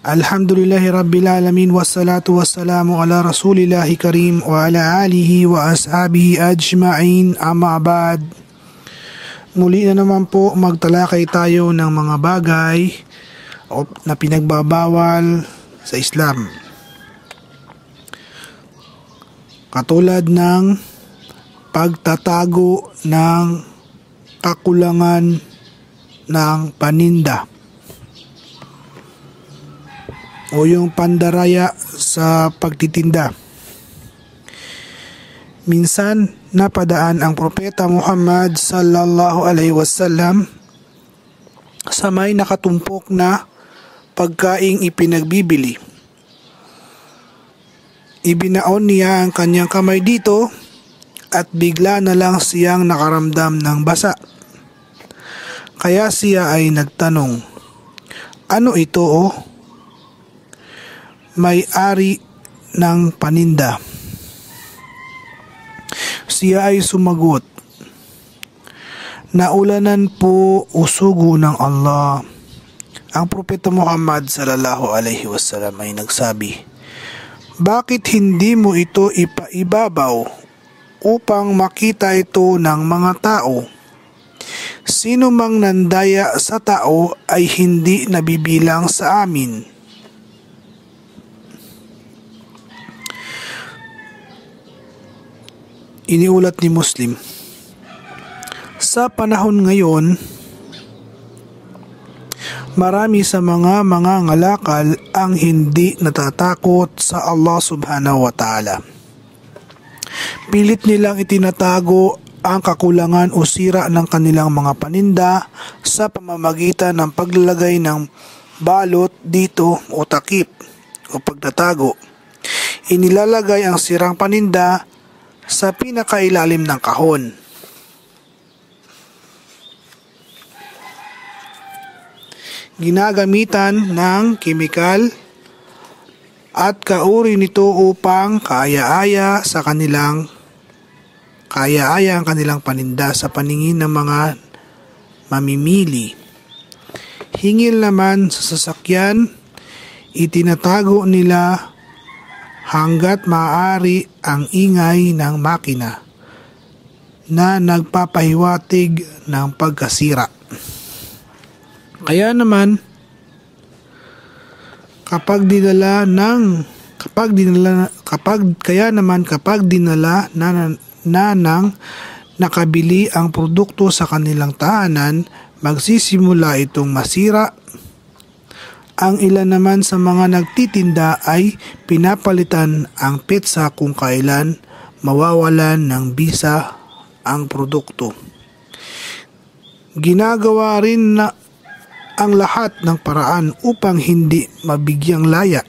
Alhamdulillahi Rabbil Alamin wassalatu wassalamu ala Rasulillahi Karim wa ala alihi wa ashabihi ajma'in, amma ba'd. Muli na naman po magtalakay tayo ng mga bagay na pinagbabawal sa Islam. Katulad ng pagtatago ng kakulangan ng paninda o yung pandaraya sa pagtitinda. Minsan napadaan ang Propeta Muhammad sallallahu alaihi wasallam sa may nakatumpok na pagkaing ipinagbibili. Ibinaon niya ang kanyang kamay dito at bigla na lang siyang nakaramdam ng basa. Kaya siya ay nagtanong, "Ano ito o?" May-ari ng paninda. Siya ay sumagot, "Naulanan po o sugo ng Allah." Ang Propeta Muhammad sallallahu alaihi wasallam ay nagsabi, "Bakit hindi mo ito ipaibabaw upang makita ito ng mga tao? Sino mang nandaya sa tao ay hindi nabibilang sa amin." Iniulat ni Muslim. Sa panahon ngayon, marami sa mga mangangalakal ang hindi natatakot sa Allah subhanahu wa ta'ala. Pilit nilang itinatago ang kakulangan o sira ng kanilang mga paninda sa pamamagitan ng paglalagay ng balot dito o takip o pagtatago. Inilalagay ang sirang paninda sa pinakailalim ng kahon. Ginagamitan ng kemikal at kauri nito upang kaaya-aya ang kanilang paninda sa paningin ng mga mamimili. Hingil naman sa sasakyan, itinatago nila hanggat maaari ang ingay ng makina na nagpapahiwatig ng pagkasira. Kaya naman kapag dinala na ng nakabili ang produkto sa kanilang tahanan, magsisimula itong masira. Ang ilan naman sa mga nagtitinda ay pinapalitan ang petsa kung kailan mawawalan ng bisa ang produkto. Ginagawa rin na ang lahat ng paraan upang hindi mabigyang laya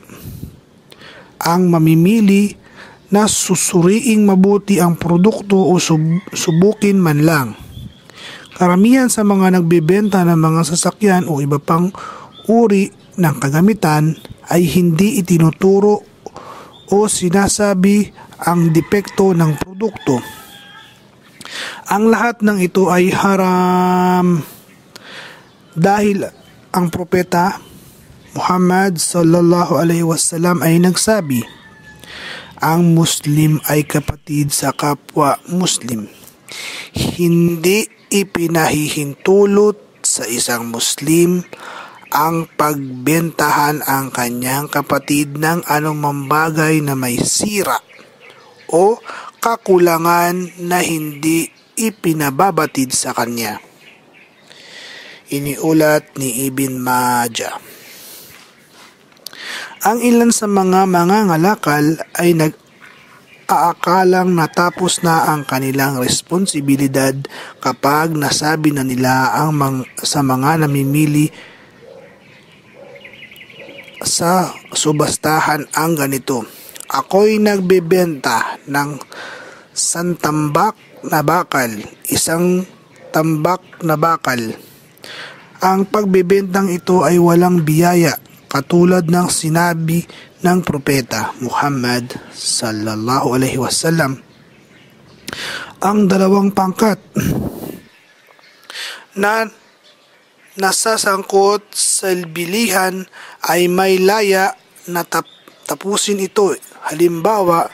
ang mamimili na susuriing mabuti ang produkto o subukin man lang. Karamihan sa mga nagbebenta ng mga sasakyan o iba pang uri ng kagamitan ay hindi itinuturo o sinasabi ang depekto ng produkto. Ang lahat ng ito ay haram dahil ang Propeta Muhammad sallallahu alaihi wasallam ay nagsabi, "Ang Muslim ay kapatid sa kapwa Muslim. Hindi ipinahihintulot sa isang Muslim ang pagbentahan ang kanyang kapatid ng anumang bagay na may sira o kakulangan na hindi ipinababatid sa kanya." Iniulat ni Ibn Majah. Ang ilan sa mga mangangalakal ay nag-aakalang natapos na ang kanilang responsibilidad kapag nasabi na nila sa mga namimili sa subastahan ang ganito, "Ako'y nagbebenta ng santambak na bakal, isang tambak na bakal." Ang pagbebentang ito ay walang biyaya, katulad ng sinabi ng Propeta Muhammad sallallahu alaihi wasallam. Ang dalawang pangkat na nasasangkot sa bilihan ay may laya na tapusin ito. Halimbawa,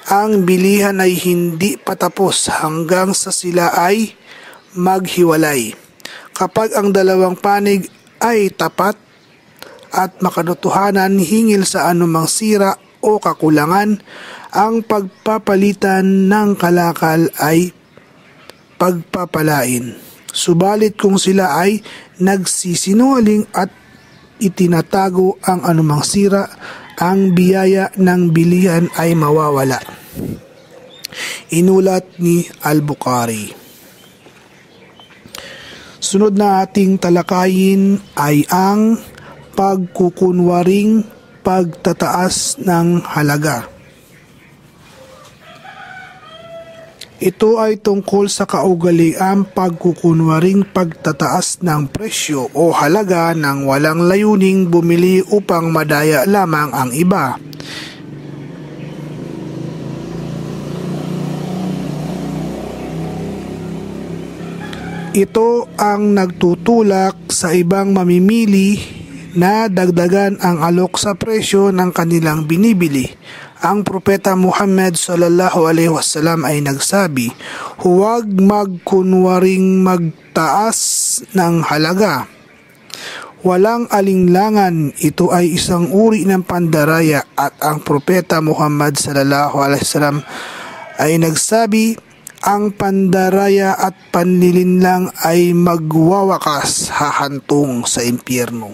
ang bilihan ay hindi patapos hanggang sa sila ay maghiwalay. Kapag ang dalawang panig ay tapat at makanutuhanan hingil sa anumang sira o kakulangan, ang pagpapalitan ng kalakal ay pagpapalain. Subalit kung sila ay nagsisinungaling at itinatago ang anumang sira, ang biyaya ng bilihan ay mawawala. Inulat ni Al-Bukhari. Sunod na ating talakayin ay ang pagkukunwaring pagtataas ng halaga. Ito ay tungkol sa kaugaliang pagkukunwaring pagtataas ng presyo o halaga ng walang layuning bumili upang madaya lamang ang iba. Ito ang nagtutulak sa ibang mamimili na dagdagan ang alok sa presyo ng kanilang binibili. Ang propeta Muhammad sallallahu alaihi wasallam ay nagsabi, huwag magkunwaring magtaas ng halaga. Walang alinlangan, ito ay isang uri ng pandaraya at ang propeta Muhammad sallallahu alaihi wasallam ay nagsabi, ang pandaraya at panlilinlang ay magwawakas hahantong sa impyerno.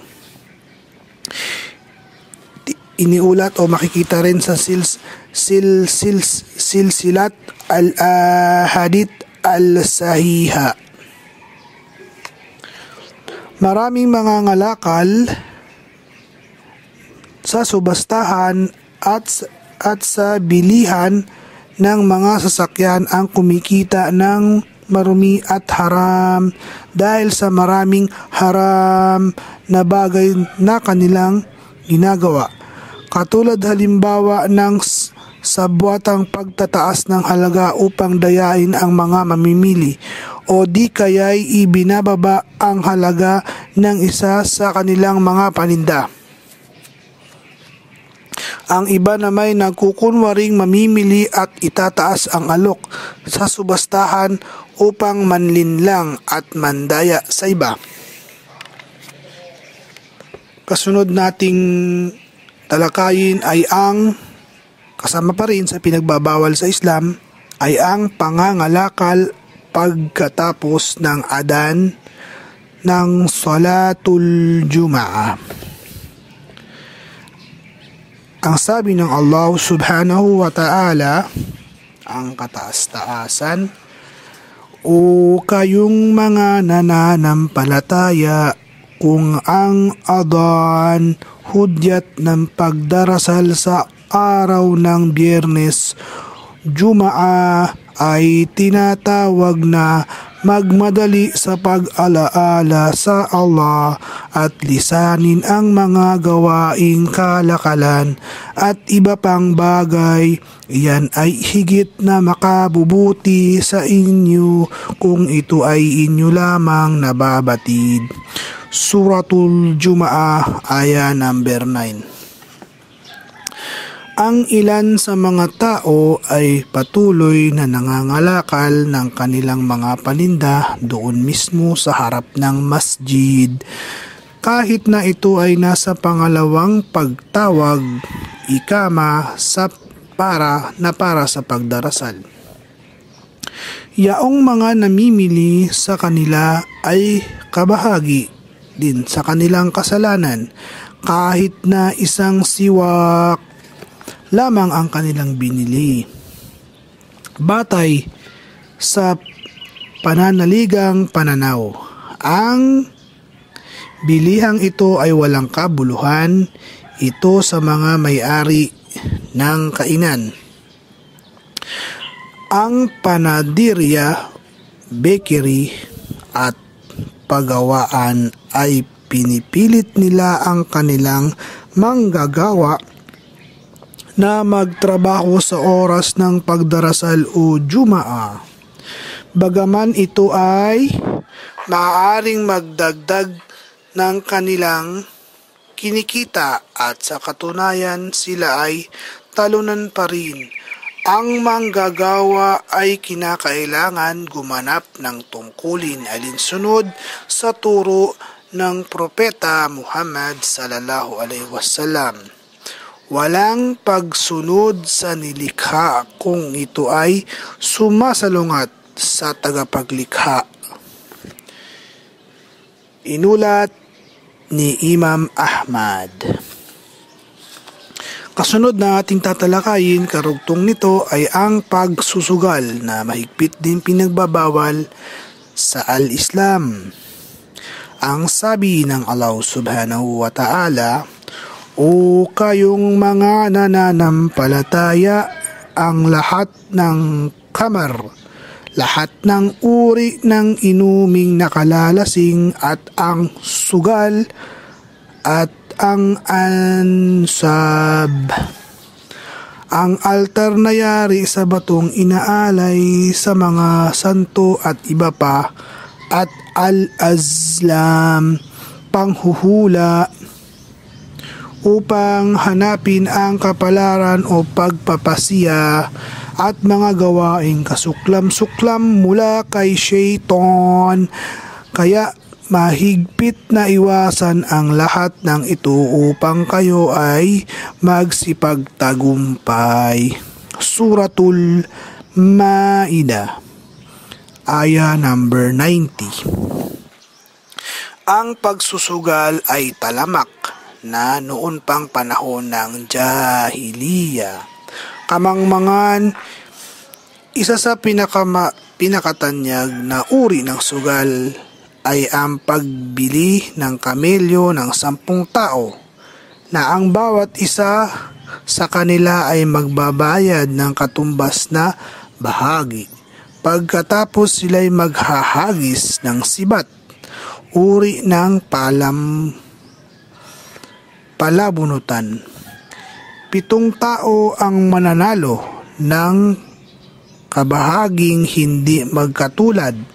Iniulat o makikita rin sa silsilat al-ahadith al-sahiha. Maraming mga ngalakal sa subastahan at sa bilihan ng mga sasakyan ang kumikita ng marumi at haram dahil sa maraming haram na bagay na kanilang ginagawa. Katulad halimbawa ng sabwatang pagtataas ng halaga upang dayain ang mga mamimili o di kaya'y ibinababa ang halaga ng isa sa kanilang mga paninda. Ang iba na may nagkukunwaring mamimili at itataas ang alok sa subastahan upang manlinlang at mandaya sa iba. Kasunod nating talakayin ay ang, kasama pa rin sa pinagbabawal sa Islam, ay ang pangangalakal pagkatapos ng adan ng Salatul Jum'ah. Ang sabi ng Allah subhanahu wa ta'ala, ang kataas-taasan, o kayong mga nananampalataya, kung ang adan, hudyat ng pagdarasal sa araw ng Biyernes, Jumaa, ay tinatawag na magmadali sa pag-alaala sa Allah at lisanin ang mga gawaing kalakalan at iba pang bagay. Iyan ay higit na makabubuti sa inyo kung ito ay inyo lamang nababatid. Suratul Jum'ah, aya number 9. Ang ilan sa mga tao ay patuloy na nangangalakal ng kanilang mga paninda doon mismo sa harap ng masjid. Kahit na ito ay nasa pangalawang pagtawag, ikama para sa pagdarasal. Yaong mga namimili sa kanila ay kabahagi din sa kanilang kasalanan kahit na isang siwak lamang ang kanilang binili. Batay sa pananaligang pananaw, ang bilihang ito ay walang kabuluhan, ito sa mga may-ari ng kainan. Ang panadirya, bakery at pagawaan ay pinipilit nila ang kanilang manggagawa na magtrabaho sa oras ng pagdarasal o Jumaa. Bagaman ito ay maaaring magdagdag ng kanilang kinikita at sa katunayan sila ay talunan pa rin. Ang manggagawa ay kinakailangan gumanap ng tungkulin alinsunod sa turo ng Propeta Muhammad sallallahu alaihi wasallam. Walang pagsunod sa nilikha kung ito ay sumasalungat sa tagapaglikha. Inulat ni Imam Ahmad. Kasunod na ating tatalakayin, karugtong nito ay ang pagsusugal na mahigpit din pinagbabawal sa al-Islam. Ang sabi ng Allah subhanahu wa ta'ala, "O kayong mga nananampalataya, ang lahat ng kamar, lahat ng uri ng inuming nakalalasing at ang sugal at ang ansab, ang altar na yari sa batong inaalay sa mga santo at iba pa, at al-azlam, panghuhula upang hanapin ang kapalaran o pagpapasiya, at mga gawaing kasuklam-suklam mula kay Shaitan. Kaya mahigpit na iwasan ang lahat ng ito upang kayo ay magsipagtagumpay." Suratul Maida, aya number 90. Ang pagsusugal ay talamak na noon pang panahon ng Jahiliya. Kamangmangan, isa sa pinakatanyag na uri ng sugal ay ang pagbili ng kamelyo ng 10 tao na ang bawat isa sa kanila ay magbabayad ng katumbas na bahagi. Pagkatapos sila'y maghahagis ng sibat, uri ng palabunutan. 7 tao ang mananalo ng kabahaging hindi magkatulad,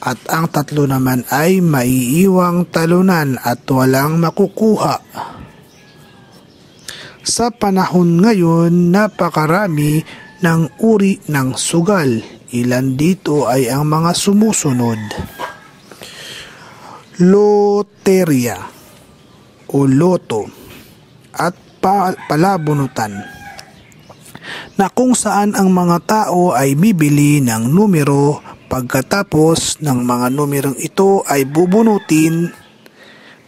at ang 3 naman ay maiiwang talunan at walang makukuha. Sa panahon ngayon, napakarami ng uri ng sugal. Ilan dito ay ang mga sumusunod: loterya o loto at palabunutan, na kung saan ang mga tao ay bibili ng numero, pagkatapos ng mga numerong ito ay bubunutin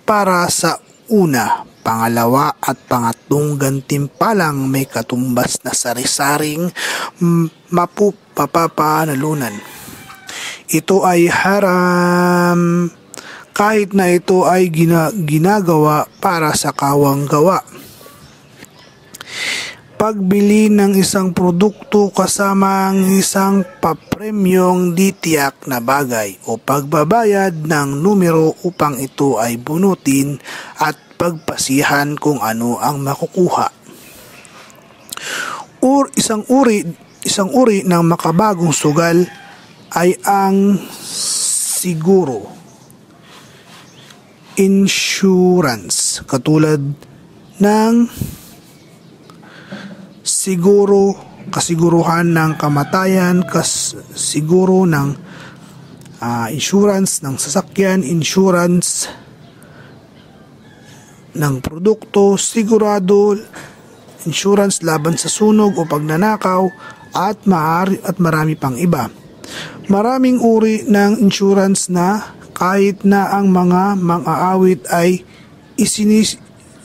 para sa una, pangalawa at pangatlong gantimpalang may katumbas na sari-saring mapapanalunan. Ito ay haram kahit na ito ay ginagawa para sa kawang gawa. Pagbili ng isang produkto kasama ang isang papremyong di tiyak na bagay o pagbabayad ng numero upang ito ay bunutin at pagpasihan kung ano ang makukuha. Isang uri ng makabagong sugal ay ang siguro, insurance, katulad ng kasiguruhan ng kamatayan, siguro ng insurance ng sasakyan, insurance ng produkto, sigurado, insurance laban sa sunog o pagnanakaw, at marami pang iba. Maraming uri ng insurance na kahit na ang mga mang-aawit ay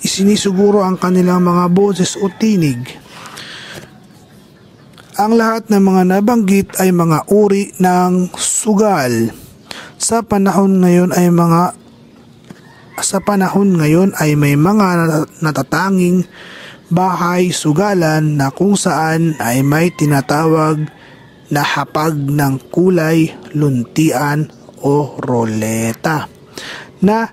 isinisuguro ang kanilang mga boses o tinig. Ang lahat ng mga nabanggit ay mga uri ng sugal. Sa panahon ngayon ay may mga natatanging bahay sugalan na kung saan ay may tinatawag na hapag ng kulay, luntian o roleta, na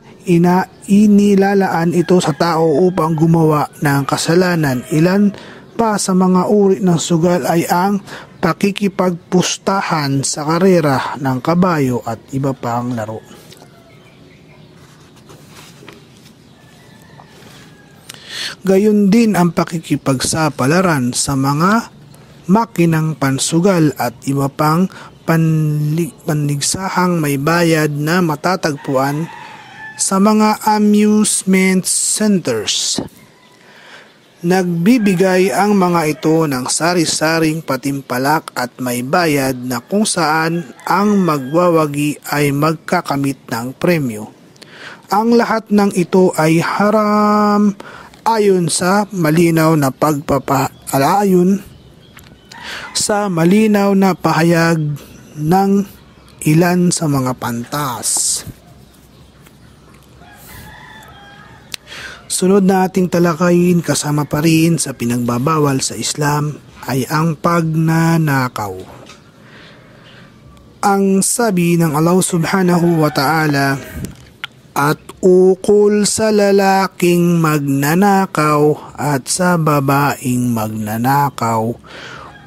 inilalaan ito sa tao upang gumawa ng kasalanan. Ilan pa sa mga uri ng sugal ay ang pakikipagpustahan sa karera ng kabayo at iba pang laro. Gayon din ang pakikipagsapalaran sa mga makinang pansugal at iba pang panligsahang may bayad na matatagpuan sa mga amusement centers. Nagbibigay ang mga ito ng sari-saring patimpalak at may bayad na kung saan ang magwawagi ay magkakamit ng premyo. Ang lahat ng ito ay haram ayon sa malinaw na pahayag ng ilan sa mga pantas. Sunod na ating talakayin kasama pa rin sa pinagbabawal sa Islam ay ang pagnanakaw. Ang sabi ng Allah subhanahu wa ta'ala, at ukol sa lalaking magnanakaw at sa babaeng magnanakaw,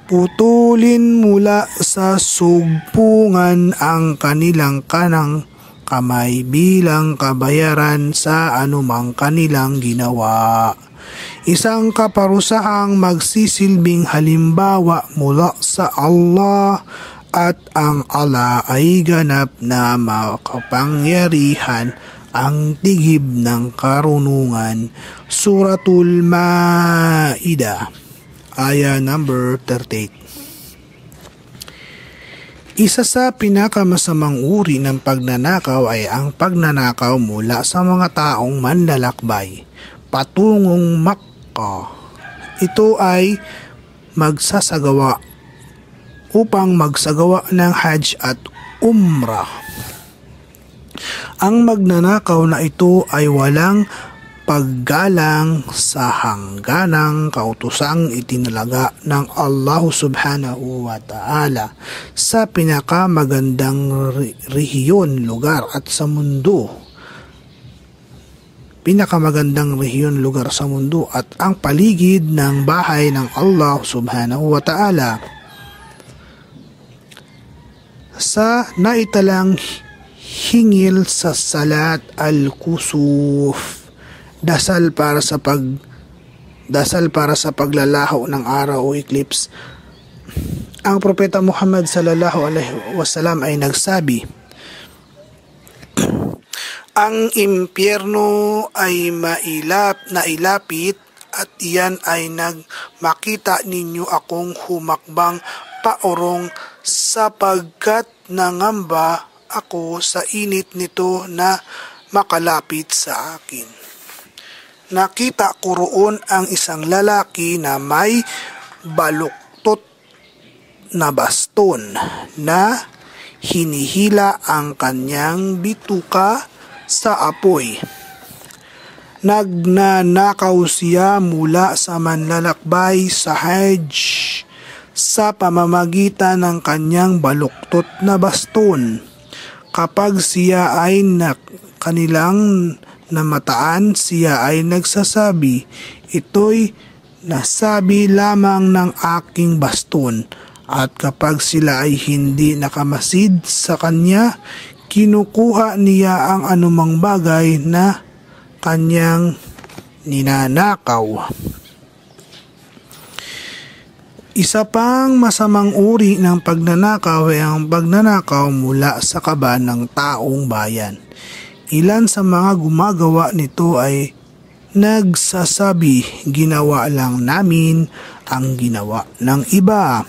putulin mula sa sugpungan ang kanilang kanang kamay bilang kabayaran sa anumang kanilang ginawa. Isang kaparusahang magsisilbing halimbawa mula sa Allah at ang Allah ay ganap na makapangyarihan ang tigib ng karunungan. Suratul Ma'idah, aya number 38. Isa sa pinakamasamang uri ng pagnanakaw ay ang pagnanakaw mula sa mga taong manlalakbay patungong Makkah. Ito ay upang magsagawa ng Hajj at Umrah. Ang magnanakaw na ito ay walang paggalang sa hangganang kautusang itinalaga ng Allah subhanahu wa ta'ala sa pinakamagandang rehiyon, lugar at sa mundo. At ang paligid ng bahay ng Allah subhanahu wa ta'ala sa naitalang hingil sa salat al-kusuf, dasal para sa paglalaho ng araw o eclipse. Ang propeta Muhammad sallallahu alaihi wasallam ay nagsabi, ang impyerno ay nailapit at iyan ay makita ninyo akong humakbang paorong sapagkat nangamba ako sa init nito na makalapit sa akin. Nakita ko roon ang isang lalaki na may baluktot na baston na hinihila ang kanyang bituka sa apoy. Nagnanakaw siya mula sa manlalakbay sa Hajj sa pamamagitan ng kanyang baluktot na baston. Kapag siya ay kanilang namataan, siya ay nagsasabi, ito'y nasabi lamang ng aking baston. At kapag sila ay hindi nakamasid sa kanya, kinukuha niya ang anumang bagay na kanyang ninanakaw. Isa pang masamang uri ng pagnanakaw ay ang pagnanakaw mula sa kaba ng taong bayan. Ilan sa mga gumagawa nito ay nagsasabi, ginawa lang namin ang ginawa ng iba.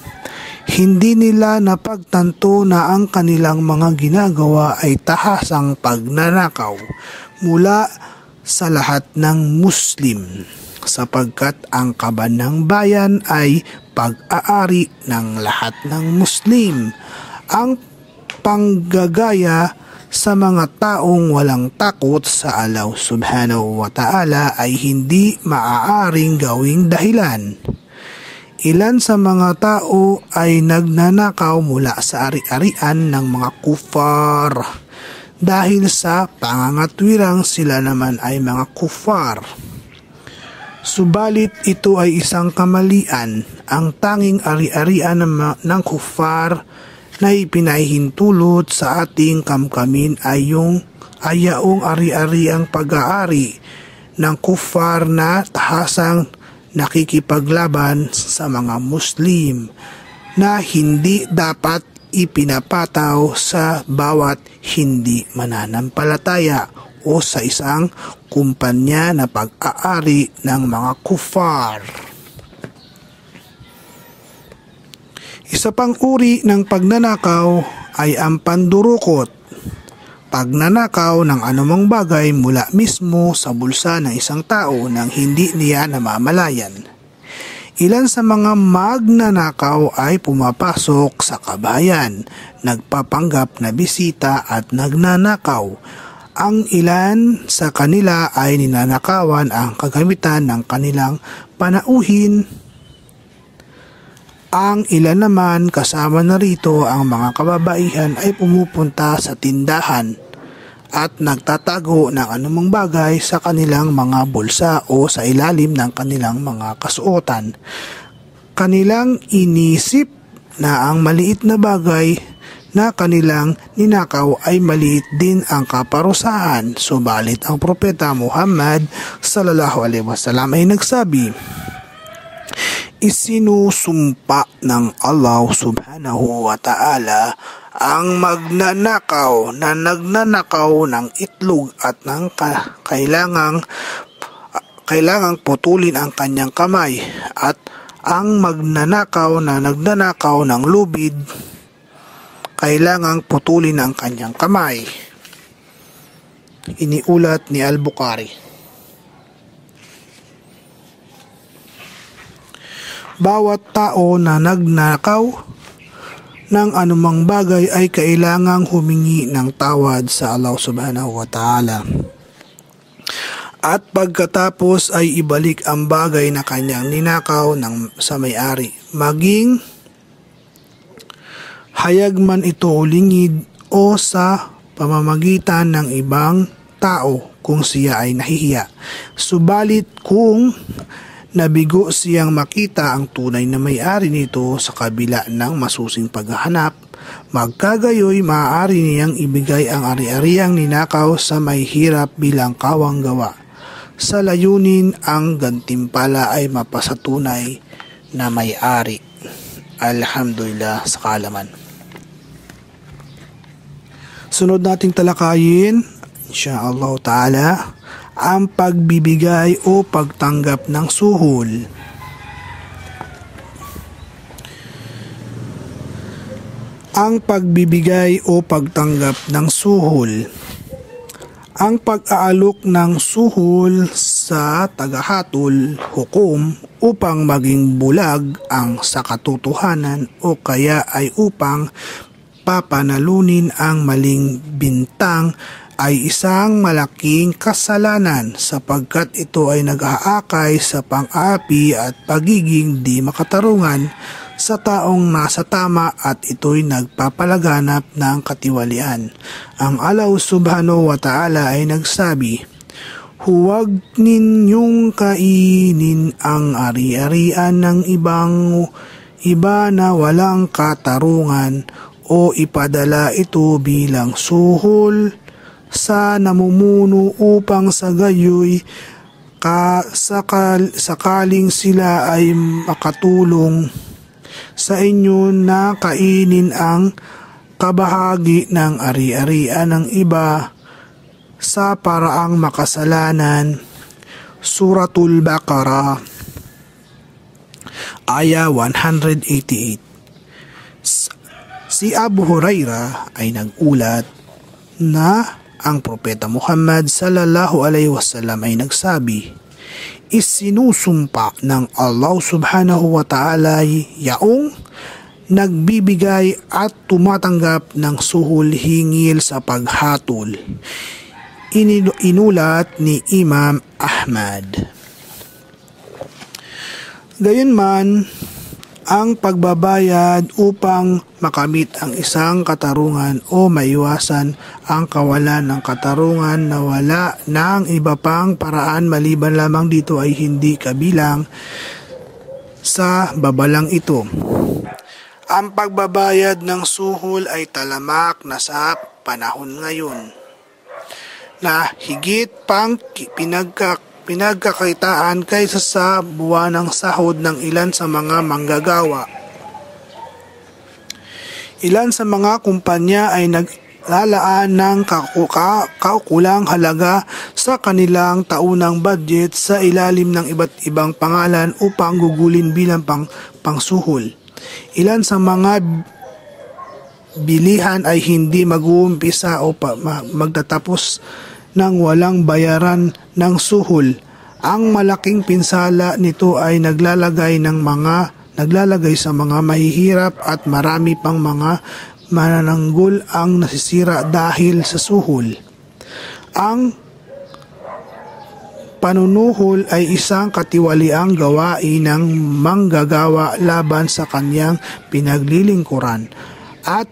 Hindi nila napagtanto na ang kanilang mga ginagawa ay tahasang pagnanakaw mula sa lahat ng Muslim, sapagkat ang kaba ng bayan ay pag-aari ng lahat ng Muslim. Ang panggagaya sa mga taong walang takot sa Allah subhanahu wa ta'ala ay hindi maaaring gawing dahilan. Ilan sa mga tao ay nagnanakaw mula sa ari-arian ng mga kufar dahil sa pangangatwirang sila naman ay mga kufar. Subalit ito ay isang kamalian. Ang tanging ari-arian ng kufar na ipinahintulot sa ating kamkamin ay yaong ari-ari ang pag-aari ng kuffar na tahasang nakikipaglaban sa mga Muslim na hindi dapat ipinapataw sa bawat hindi mananampalataya o sa isang kumpanya na pag-aari ng mga kuffar. Isa pang uri ng pagnanakaw ay ang pandurukot, pagnanakaw ng anumang bagay mula mismo sa bulsa ng isang tao nang hindi niya namamalayan. Ilan sa mga magnanakaw ay pumapasok sa kabahayan, nagpapanggap na bisita at nagnanakaw. Ang ilan sa kanila ay ninanakawan ang kagamitan ng kanilang panauhin. Ang ilan naman kasama na rito ang mga kababaihan ay pumupunta sa tindahan at nagtatago ng anumang bagay sa kanilang mga bulsa o sa ilalim ng kanilang mga kasuotan. Kanilang inisip na ang maliit na bagay na kanilang ninakaw ay maliit din ang kaparusahan. Subalit ang propeta Muhammad sallallahu alaihi wasallam ay nagsabi, isinusumpa ng Allah subhanahu wa ta'ala ang magnanakaw na nagnanakaw ng itlog at ng kailangang putulin ang kanyang kamay, at ang magnanakaw na nagnanakaw ng lubid kailangang putulin ang kanyang kamay. Iniulat ni Al-Bukhari. Bawat tao na nagnakaw ng anumang bagay ay kailangang humingi ng tawad sa Allah subhanahu wa ta'ala. At pagkatapos ay ibalik ang bagay na kanyang ninakaw sa may-ari. Maging hayag man ito lingid o sa pamamagitan ng ibang tao kung siya ay nahihiya. Subalit kung nabigo siyang makita ang tunay na may-ari nito sa kabila ng masusing paghahanap, magkagayoy maaari niyang ibigay ang ari-ariang ninakaw sa may hirap bilang kawang gawa. Sa layunin ang gantimpala ay mapasatunay na may-ari. Alhamdulillah sa kaalaman. Sunod nating talakayin, insyaallah ta'ala, ang pagbibigay o pagtanggap ng suhol. Ang pagbibigay o pagtanggap ng suhol. Ang pag-aalok ng suhol sa tagahatol, hukom, upang maging bulag ang sakatutuhanan o kaya ay upang papanalunin ang maling bintang ay isang malaking kasalanan sapagkat ito ay nag-aakay sa pang-api at pagiging di makatarungan sa taong nasa tama at ito'y nagpapalaganap ng katiwalian. Ang Allah subhanahu wa ta'ala ay nagsabi, huwag ninyong kainin ang ari-arian ng iba na walang katarungan o ipadala ito bilang suhol sa namumuno upang sa gayoy sakaling sila ay makatulong sa inyo na kainin ang kabahagi ng ari-arian ng iba sa paraang makasalanan. Suratul Baqarah, Aya 188. Si Abu Hurairah ay nagulat na ang propeta Muhammad sallallahu alaihi wasallam ay nagsabi, isinusumpa ng Allah subhanahu wa ta'ala yaong nagbibigay at tumatanggap ng suhol hingil sa paghatol. Inulat ni Imam Ahmad. Gayunman, ang pagbabayad upang makamit ang isang katarungan o maiwasan ang kawalan ng katarungan na wala ng iba pang paraan maliban lamang dito ay hindi kabilang sa babalang ito. Ang pagbabayad ng suhol ay talamak na sa panahon ngayon na higit pang pinagkakitaan kaysa sa buwanang sahod ng ilan sa mga manggagawa. Ilan sa mga kumpanya ay naglalaan ng kaukulang halaga sa kanilang taunang budget sa ilalim ng iba't ibang pangalan upang gugulin bilang pangsuhol. Ilan sa mga bilihan ay hindi mag-uumpisa o magtatapos ng walang bayaran ng suhol. Ang malaking pinsala nito ay naglalagay sa mga mahihirap at marami pang mga manananggol ang nasisira dahil sa suhol. Ang panunuhol ay isang katiwaliang gawain ng manggagawa laban sa kanyang pinaglilingkuran at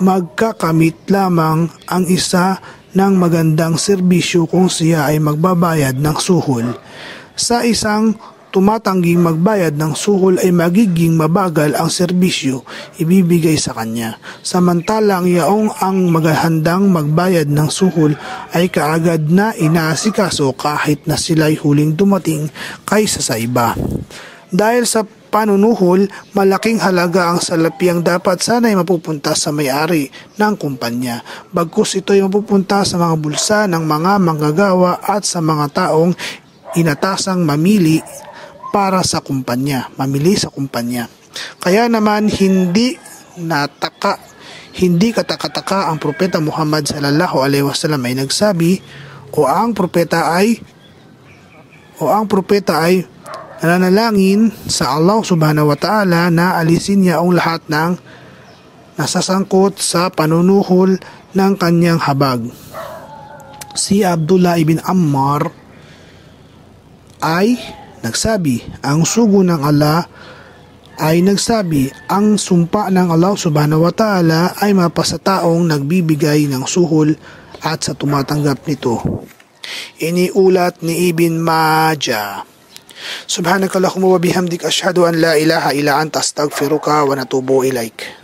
magkakamit lamang ang isa ng magandang serbisyo kung siya ay magbabayad ng suhol. Sa isang tumatangging magbayad ng suhol ay magiging mabagal ang serbisyo ibibigay sa kanya. Samantalang yaong ang maghahandang magbayad ng suhol ay kaagad na inaasikaso kahit na sila'y huling dumating kaysa sa iba. Dahil sa panunuhol, malaking halaga ang salapiang dapat sana'y mapupunta sa may-ari ng kumpanya. Bagkus ito'y mapupunta sa mga bulsa ng mga manggagawa at sa mga taong inatasang mamili sa kumpanya. Kaya naman hindi katakataka ang propeta Muhammad sallallahu alaihi wasallam ay nagsabi o ang propeta ay nananalangin sa Allah subhanahu wa ta'ala na alisin niya ang lahat ng nasasangkot sa panunuhol ng kanyang habag. Si Abdullah ibn Ammar ay nagsabi, ang sugo ng Allah ay nagsabi, ang sumpa ng Allah subhanahu wa ta'ala ay mapasa taong nagbibigay ng suhol at sa tumatanggap nito. Iniulat ni Ibn Majah. Subhanakallahumma wa bihamdik, ashhadu an la ilaha illa anta, astaghfiruka wa natubu ilaik.